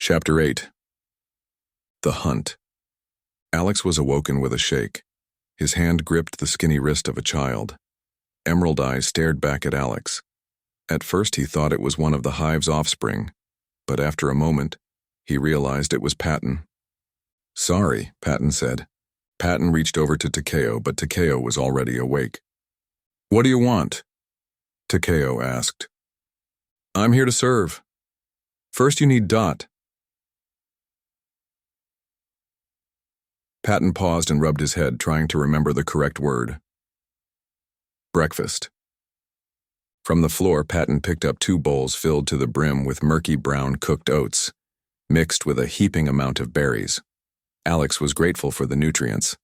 Chapter 8. The Hunt. Alex was awoken with a shake. His hand gripped the skinny wrist of a child. Emerald eyes stared back at Alex. At first he thought it was one of the Hive's offspring, but after a moment, he realized it was Patton. "Sorry," Patton said. Patton reached over to Takeo, but Takeo was already awake. "What do you want?" Takeo asked. "I'm here to serve. First you need Dot." Patton paused and rubbed his head, trying to remember the correct word. Breakfast. From the floor, Patton picked up 2 bowls filled to the brim with murky brown cooked oats, mixed with a heaping amount of berries. Alex was grateful for the nutrients.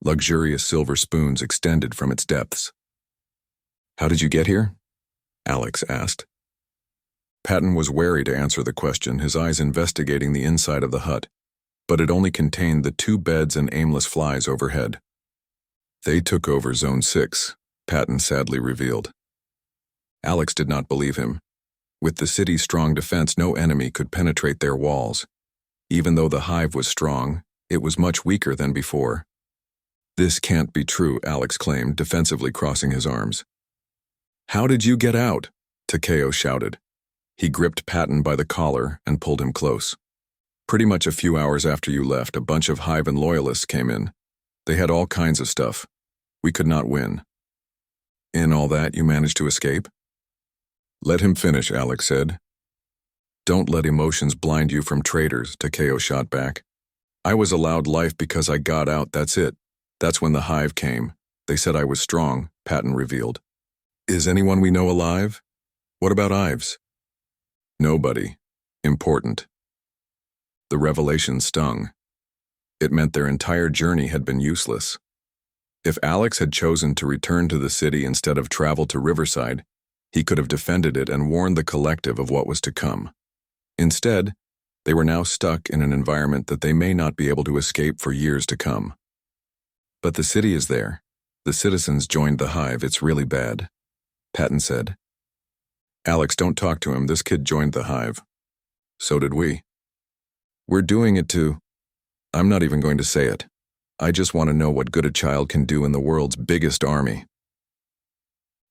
Luxurious silver spoons extended from its depths. "How did you get here?" Alex asked. Patton was wary to answer the question, his eyes investigating the inside of the hut, but it only contained the 2 beds and aimless flies overhead. "They took over Zone 6, Patton sadly revealed. Alex did not believe him. With the city's strong defense, no enemy could penetrate their walls. Even though the Hive was strong, it was much weaker than before. "This can't be true," Alex claimed, defensively crossing his arms. "How did you get out?" Takeo shouted. He gripped Patton by the collar and pulled him close. "Pretty much a few hours after you left, a bunch of Hive and loyalists came in. They had all kinds of stuff. We could not win." "In all that, you managed to escape?" "Let him finish," Alex said. "Don't let emotions blind you from traitors," Takeo shot back. "I was allowed life because I got out, that's it. That's when the Hive came. They said I was strong," Patton revealed. "Is anyone we know alive? What about Ives?" "Nobody. Important." The revelation stung. It meant their entire journey had been useless. If Alex had chosen to return to the city instead of travel to Riverside, he could have defended it and warned the collective of what was to come. Instead, they were now stuck in an environment that they may not be able to escape for years to come. "But the city is there. The citizens joined the Hive. It's really bad," Patton said. "Alex, don't talk to him. This kid joined the Hive. So did we. We're doing it to... I'm not even going to say it. I just want to know what good a child can do in the world's biggest army."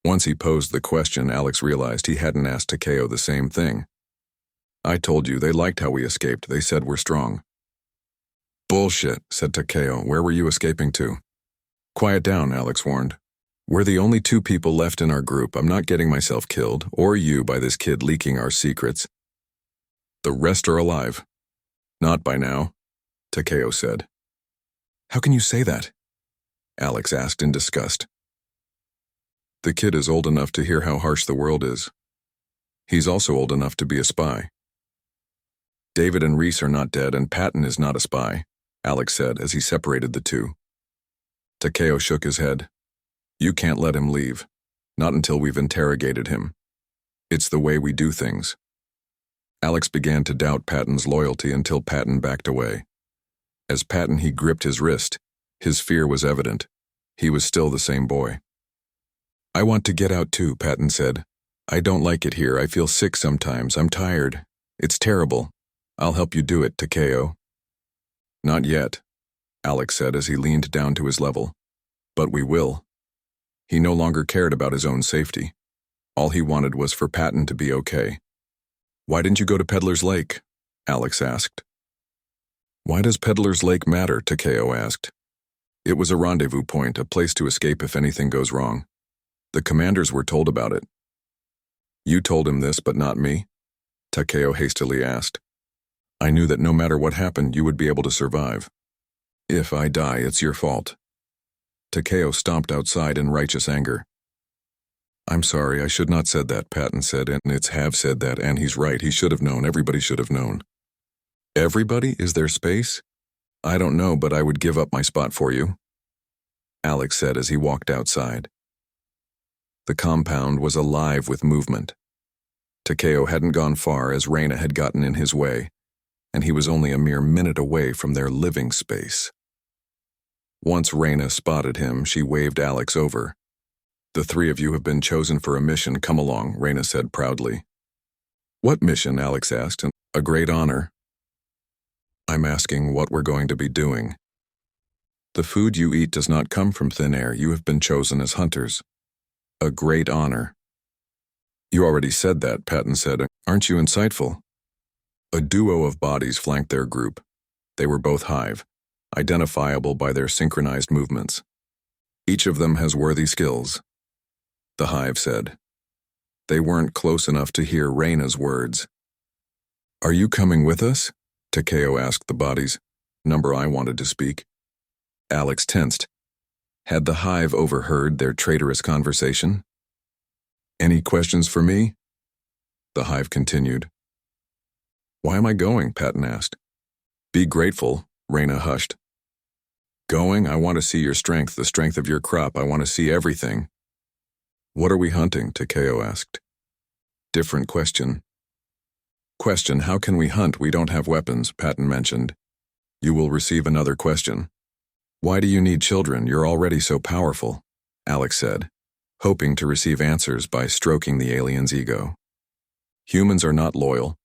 Once he posed the question, Alex realized he hadn't asked Takeo the same thing. "I told you, they liked how we escaped. They said we're strong." "Bullshit," said Takeo. "Where were you escaping to?" "Quiet down," Alex warned. "We're the only 2 people left in our group. I'm not getting myself killed, or you, by this kid leaking our secrets. The rest are alive." "Not by now," Takeo said. "How can you say that?" Alex asked in disgust. "The kid is old enough to hear how harsh the world is. He's also old enough to be a spy." "David and Reese are not dead, and Patton is not a spy," Alex said as he separated the 2. Takeo shook his head. "You can't let him leave. Not until we've interrogated him. It's the way we do things." Alex began to doubt Patton's loyalty until Patton backed away. As Patton he gripped his wrist, his fear was evident. He was still the same boy. "I want to get out too," Patton said. "I don't like it here. I feel sick sometimes. I'm tired. It's terrible. I'll help you do it, Takeo." "Not yet," Alex said as he leaned down to his level. "But we will." He no longer cared about his own safety. All he wanted was for Patton to be okay. "Why didn't you go to Peddler's Lake?" Alex asked. "Why does Peddler's Lake matter?" Takeo asked. "It was a rendezvous point, a place to escape if anything goes wrong. The commanders were told about it." "You told him this, but not me?" Takeo hastily asked. "I knew that no matter what happened, you would be able to survive. If I die, it's your fault." Takeo stomped outside in righteous anger. "I'm sorry, I should not said that," Patton said, "and it's Have said that, and he's right. He should have known. Everybody should have known." "Everybody? Is there space?" "I don't know, but I would give up my spot for you," Alex said as he walked outside. The compound was alive with movement. Takeo hadn't gone far as Reina had gotten in his way, and he was only a mere minute away from their living space. Once Reina spotted him, she waved Alex over. "The 3 of you have been chosen for a mission. Come along," Reina said proudly. "What mission?" Alex asked. "A great honor." I'm asking what we're going to be doing. The food you eat does not come from thin air. You have been chosen as hunters. A great honor. You already said that, Patton said. Aren't you insightful? A duo of bodies flanked their group. They were both Hive, identifiable by their synchronized movements. Each of them has worthy skills, the Hive said. They weren't close enough to hear Reyna's words. Are you coming with us? Takeo asked the bodies. Number I wanted to speak. Alex tensed. Had the Hive overheard their traitorous conversation? Any questions for me? The Hive continued. Why am I going? Patton asked. Be grateful, Reyna hushed. Going? I want to see your strength, the strength of your crop. I want to see everything. What are we hunting? Takeo asked. Different question. Question, how can we hunt? We don't have weapons, Patton mentioned. You will receive another question. Why do you need children? You're already so powerful, Alex said, hoping to receive answers by stroking the alien's ego. Humans are not loyal,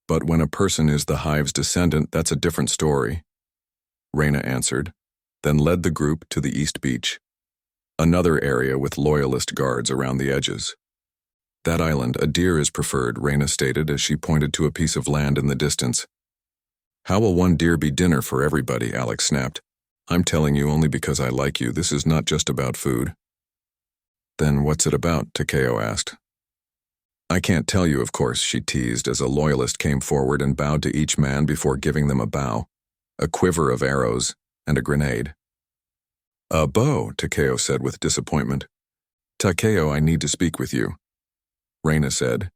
but when a person is the Hive's descendant, that's a different story. Reyna answered, then led the group to the East Beach, another area with loyalist guards around the edges. That island, a deer is preferred, Reyna stated as she pointed to a piece of land in the distance. How will one deer be dinner for everybody? Alex snapped. I'm telling you only because I like you. This is not just about food. Then what's it about? Takeo asked. I can't tell you, of course, she teased as a loyalist came forward and bowed to each man before giving them a bow, a quiver of arrows, and a grenade. A bow, Takeo said with disappointment. Takeo, I need to speak with you, Reyna said.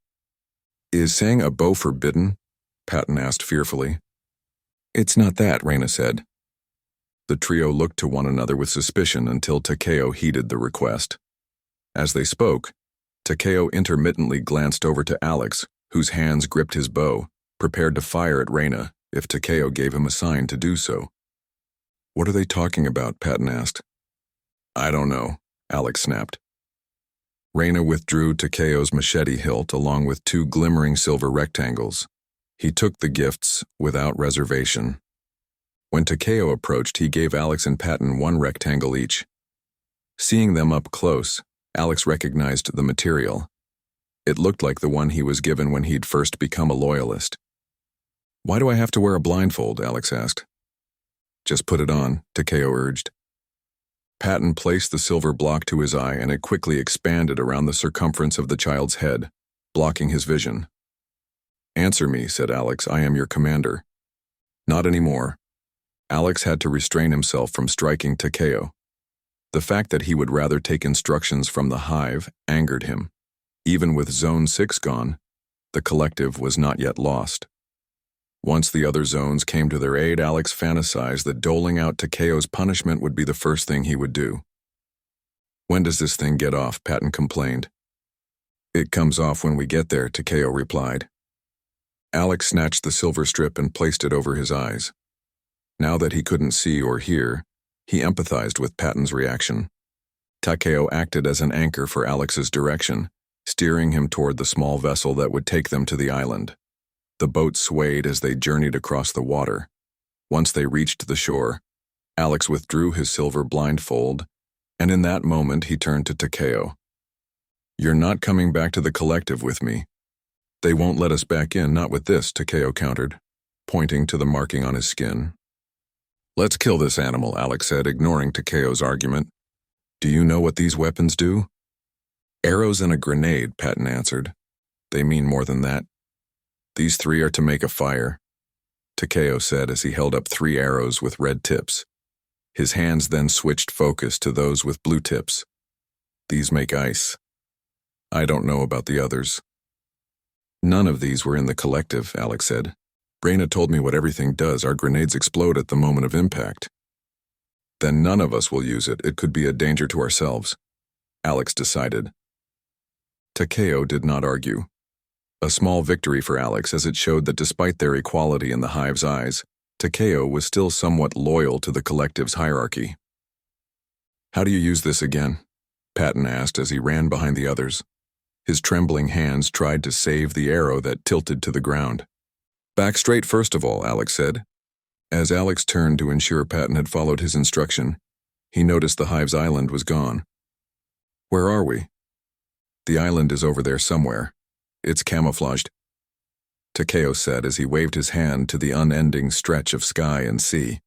Is saying a bow forbidden? Patton asked fearfully. It's not that, Reyna said. The trio looked to one another with suspicion until Takeo heeded the request. As they spoke, Takeo intermittently glanced over to Alex, whose hands gripped his bow, prepared to fire at Reyna if Takeo gave him a sign to do so. What are they talking about? Patton asked. I don't know, Alex snapped. Reyna withdrew Takeo's machete hilt along with 2 glimmering silver rectangles. He took the gifts without reservation. When Takeo approached, he gave Alex and Patton 1 rectangle each. Seeing them up close, Alex recognized the material. It looked like the one he was given when he'd first become a loyalist. Why do I have to wear a blindfold? Alex asked. Just put it on, Takeo urged. Patton placed the silver block to his eye and it quickly expanded around the circumference of the child's head, blocking his vision. Answer me, said Alex. I am your commander. Not anymore. Alex had to restrain himself from striking Takeo. The fact that he would rather take instructions from the Hive angered him. Even with Zone 6 gone, the collective was not yet lost. Once the other zones came to their aid, Alex fantasized that doling out Takeo's punishment would be the first thing he would do. When does this thing get off? Patton complained. It comes off when we get there, Takeo replied. Alex snatched the silver strip and placed it over his eyes. Now that he couldn't see or hear, he empathized with Patton's reaction. Takeo acted as an anchor for Alex's direction, steering him toward the small vessel that would take them to the island. The boat swayed as they journeyed across the water. Once they reached the shore, Alex withdrew his silver blindfold, and in that moment he turned to Takeo. You're not coming back to the collective with me. They won't let us back in, not with this, Takeo countered, pointing to the marking on his skin. Let's kill this animal, Alex said, ignoring Takeo's argument. Do you know what these weapons do? Arrows and a grenade, Patton answered. They mean more than that. These 3 are to make a fire, Takeo said as he held up 3 arrows with red tips. His hands then switched focus to those with blue tips. These make ice. I don't know about the others. None of these were in the collective, Alex said. Reyna told me what everything does. Our grenades explode at the moment of impact. Then none of us will use it. It could be a danger to ourselves, Alex decided. Takeo did not argue. A small victory for Alex, as it showed that despite their equality in the Hive's eyes, Takeo was still somewhat loyal to the collective's hierarchy. How do you use this again? Patton asked as he ran behind the others. His trembling hands tried to save the arrow that tilted to the ground. Back straight first of all, Alex said. As Alex turned to ensure Patton had followed his instruction, he noticed the Hive's island was gone. "Where are we?" "The island is over there somewhere. It's camouflaged," Takeo said as he waved his hand to the unending stretch of sky and sea.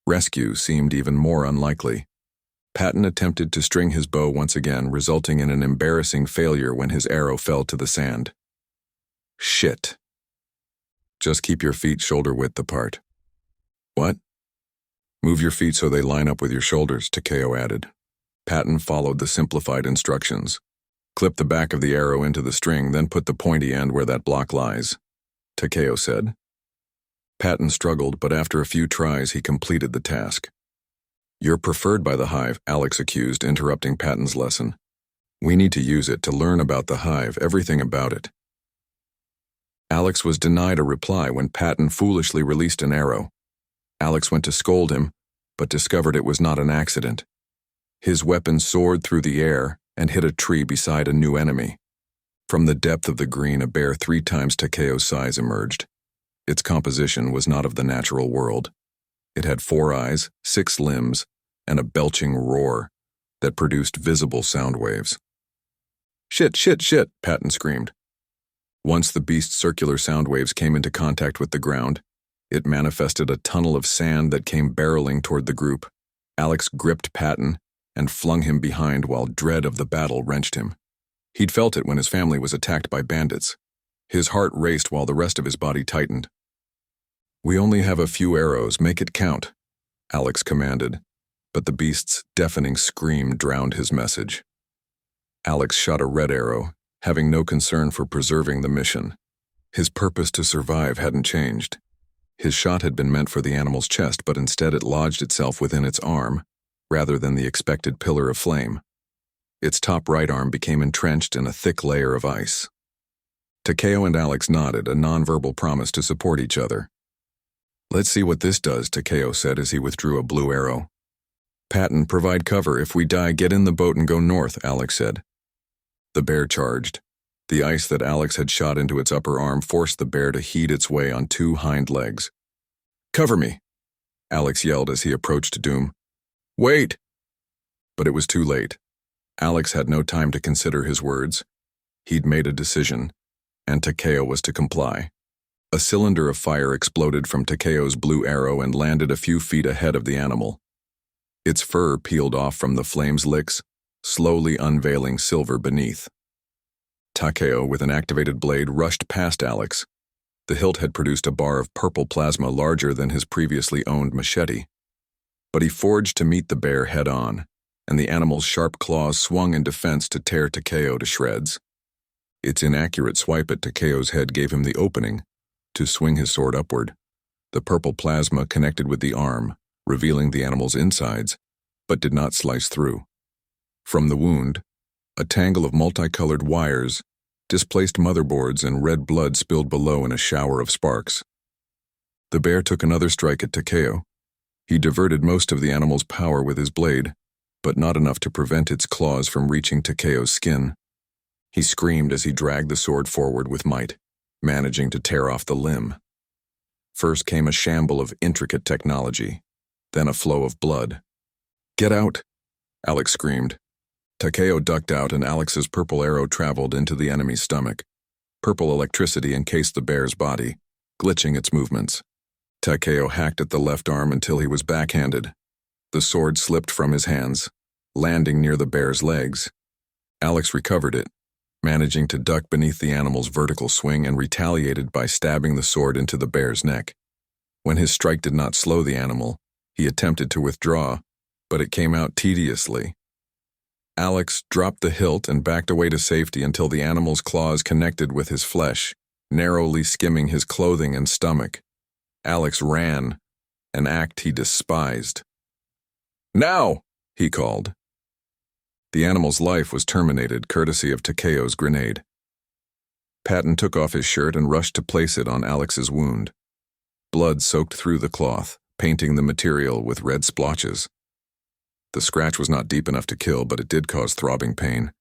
Rescue seemed even more unlikely. Patton attempted to string his bow once again, resulting in an embarrassing failure when his arrow fell to the sand. "Shit. Just keep your feet shoulder-width apart." "What?" "Move your feet so they line up with your shoulders," Takeo added. Patton followed the simplified instructions. "Clip the back of the arrow into the string, then put the pointy end where that block lies," Takeo said. Patton struggled, but after a few tries he completed the task. "You're preferred by the Hive," Alex accused, interrupting Patton's lesson. "We need to use it to learn about the Hive, everything about it." Alex was denied a reply when Patton foolishly released an arrow. Alex went to scold him, but discovered it was not an accident. His weapon soared through the air and hit a tree beside a new enemy. From the depth of the green, a bear 3 times Takeo's size emerged. Its composition was not of the natural world. It had 4 eyes, 6 limbs, and a belching roar that produced visible sound waves. "Shit, shit, shit," Patton screamed. Once the beast's circular sound waves came into contact with the ground, it manifested a tunnel of sand that came barreling toward the group. Alex gripped Patton and flung him behind while dread of the battle wrenched him. He'd felt it when his family was attacked by bandits. His heart raced while the rest of his body tightened. "We only have a few arrows, make it count," Alex commanded, but the beast's deafening scream drowned his message. Alex shot a red arrow, having no concern for preserving the mission. His purpose to survive hadn't changed. His shot had been meant for the animal's chest, but instead it lodged itself within its arm, rather than the expected pillar of flame. Its top right arm became entrenched in a thick layer of ice. Takeo and Alex nodded, a nonverbal promise to support each other. "Let's see what this does," Takeo said as he withdrew a blue arrow. "Patton, provide cover. If we die, get in the boat and go north," Alex said. The bear charged. The ice that Alex had shot into its upper arm forced the bear to heed its way on 2 hind legs. "Cover me," Alex yelled as he approached Doom. "Wait!" But it was too late. Alex had no time to consider his words. He'd made a decision, and Takeo was to comply. A cylinder of fire exploded from Takeo's blue arrow and landed a few feet ahead of the animal. Its fur peeled off from the flame's licks, slowly unveiling silver beneath. Takeo, with an activated blade, rushed past Alex. The hilt had produced a bar of purple plasma larger than his previously owned machete. But he forged to meet the bear head-on, and the animal's sharp claws swung in defense to tear Takeo to shreds. Its inaccurate swipe at Takeo's head gave him the opening to swing his sword upward. The purple plasma connected with the arm, revealing the animal's insides, but did not slice through. From the wound, a tangle of multicolored wires, displaced motherboards, and red blood spilled below in a shower of sparks. The bear took another strike at Takeo. He diverted most of the animal's power with his blade, but not enough to prevent its claws from reaching Takeo's skin. He screamed as he dragged the sword forward with might, managing to tear off the limb. First came a shamble of intricate technology, then a flow of blood. "Get out!" Alex screamed. Takeo ducked out and Alex's purple arrow traveled into the enemy's stomach. Purple electricity encased the bear's body, glitching its movements. Takeo hacked at the left arm until he was backhanded. The sword slipped from his hands, landing near the bear's legs. Alex recovered it, managing to duck beneath the animal's vertical swing and retaliated by stabbing the sword into the bear's neck. When his strike did not slow the animal, he attempted to withdraw, but it came out tediously. Alex dropped the hilt and backed away to safety until the animal's claws connected with his flesh, narrowly skimming his clothing and stomach. Alex ran, an act he despised. "Now!" he called. The animal's life was terminated courtesy of Takeo's grenade. Patton took off his shirt and rushed to place it on Alex's wound. Blood soaked through the cloth, painting the material with red splotches. The scratch was not deep enough to kill, but it did cause throbbing pain.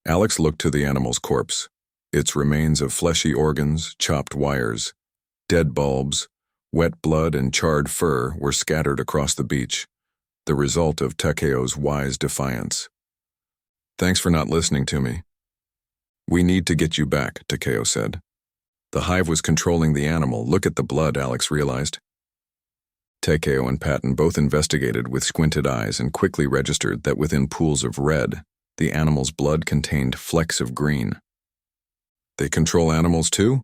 Alex looked to the animal's corpse, its remains of fleshy organs, chopped wires, dead bulbs, Wet blood and charred fur were scattered across the beach, the result of Takeo's wise defiance. Thanks for not listening to me. We need to get you back, Takeo said. The hive was controlling the animal. Look at the blood, Alex realized. Takeo and Patton both investigated with squinted eyes and quickly registered that within pools of red, the animal's blood contained flecks of green. They control animals too?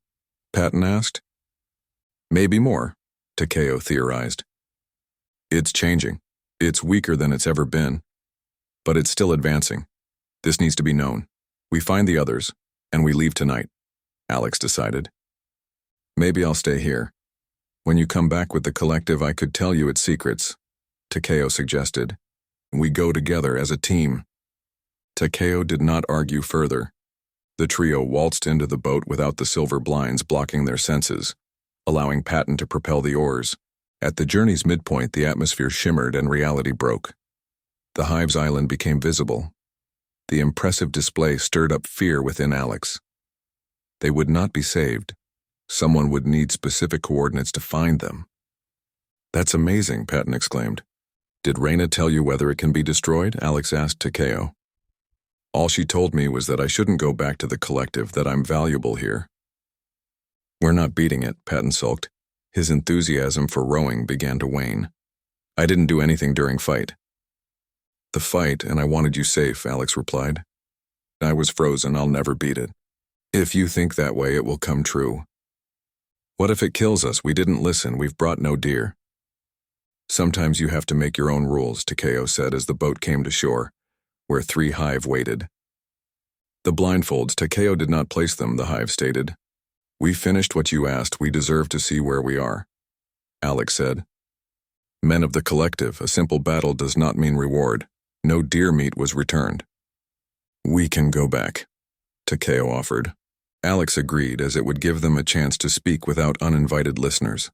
Patton asked. Maybe more, Takeo theorized. It's changing. It's weaker than it's ever been. But it's still advancing. This needs to be known. We find the others, and we leave tonight, Alex decided. Maybe I'll stay here. When you come back with the collective, I could tell you its secrets, Takeo suggested. We go together as a team. Takeo did not argue further. The trio waltzed into the boat without the silver blinds blocking their senses, allowing Patton to propel the oars. At the journey's midpoint, the atmosphere shimmered and reality broke. The Hive's island became visible. The impressive display stirred up fear within Alex. They would not be saved. Someone would need specific coordinates to find them. That's amazing, Patton exclaimed. Did Reina tell you whether it can be destroyed? Alex asked Takeo. All she told me was that I shouldn't go back to the collective, that I'm valuable here. We're not beating it, Patton sulked. His enthusiasm for rowing began to wane. I didn't do anything during fight. The fight, and I wanted you safe, Alex replied. I was frozen, I'll never beat it. If you think that way, it will come true. What if it kills us? We didn't listen, we've brought no deer. Sometimes you have to make your own rules, Takeo said as the boat came to shore, where 3 Hive waited. The blindfolds, Takeo did not place them, the Hive stated. We finished what you asked, we deserve to see where we are, Alex said. Men of the collective, a simple battle does not mean reward. No deer meat was returned. We can go back, Takeo offered. Alex agreed, as it would give them a chance to speak without uninvited listeners.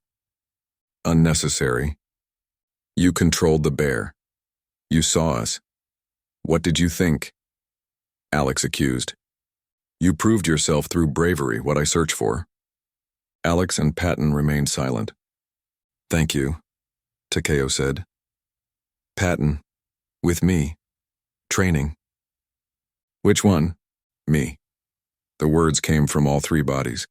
Unnecessary. You controlled the bear. You saw us. What did you think? Alex accused. You proved yourself through bravery, what I search for. Alex and Patton remained silent. Thank you, Takeo said. Patton, with me. Training. Which one? Me. The words came from all 3 bodies.